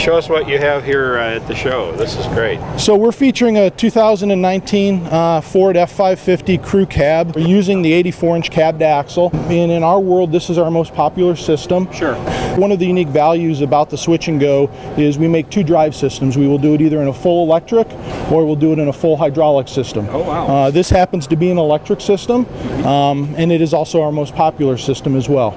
show us what you have here at the show. This is great. So we're featuring a 2019 Ford F550 crew cab. We're using the 84-inch cabbed axle, and in our world, this is our most popular system. Sure. One of the unique values about the Switch and Go is we make two drive systems. We will do it either in a full electric or we'll do it in a full hydraulic system. Oh, wow. This happens to be an electric system, and it is also our most popular system as well.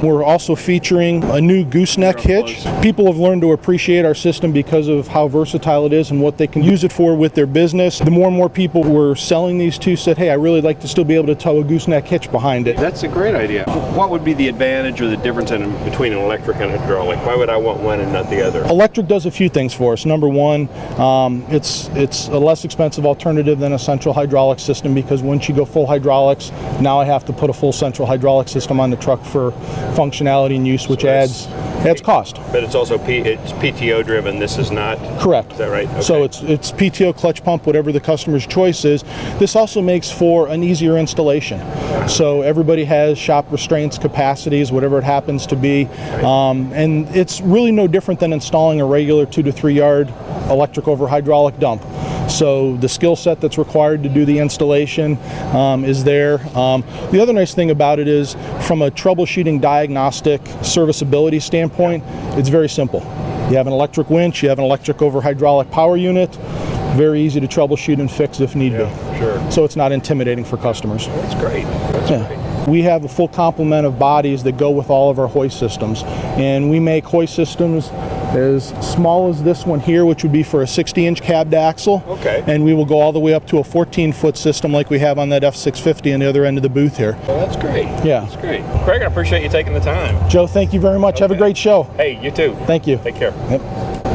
We're also featuring a new gooseneck hitch. People have learned to appreciate our system because of how versatile it is and what they can use it for with their business. The more and more people were selling these to said, hey, I really like to still be able to tow a gooseneck hitch behind it. That's a great idea. What would be the advantage or the difference between an electric and hydraulic? Why would I want one and not the other? Electric does a few things for us. Number one, it's a less expensive alternative than a central hydraulic system, because once you go full hydraulics, now I have to put a full central hydraulic system on the truck for functionality and use, which adds cost. But it's also it's PTO driven. This is not. Correct. Is that right? Okay. So it's PTO, clutch pump, whatever the customer's choice is. This also makes for an easier installation. So everybody has shop restraints, capacities, whatever it happens to be, and it's really no different than installing a regular 2 to 3 yard electric over hydraulic dump. So the skill set that's required to do the installation is there. The other nice thing about it is, from a troubleshooting, diagnostic, serviceability standpoint, it's very simple. You have an electric winch, you have an electric over hydraulic power unit, very easy to troubleshoot and fix if need be. Sure. So it's not intimidating for customers. That's great. That's great. We have a full complement of bodies that go with all of our hoist systems, and we make hoist systems as small as this one here, which would be for a 60-inch cabbed axle. Okay. And we will go all the way up to a 14-foot system like we have on that F650 on the other end of the booth here. Well, that's great. Yeah. That's great. Craig, I appreciate you taking the time. Joe, thank you very much. Okay. Have a great show. Hey, you too. Thank you. Take care. Yep.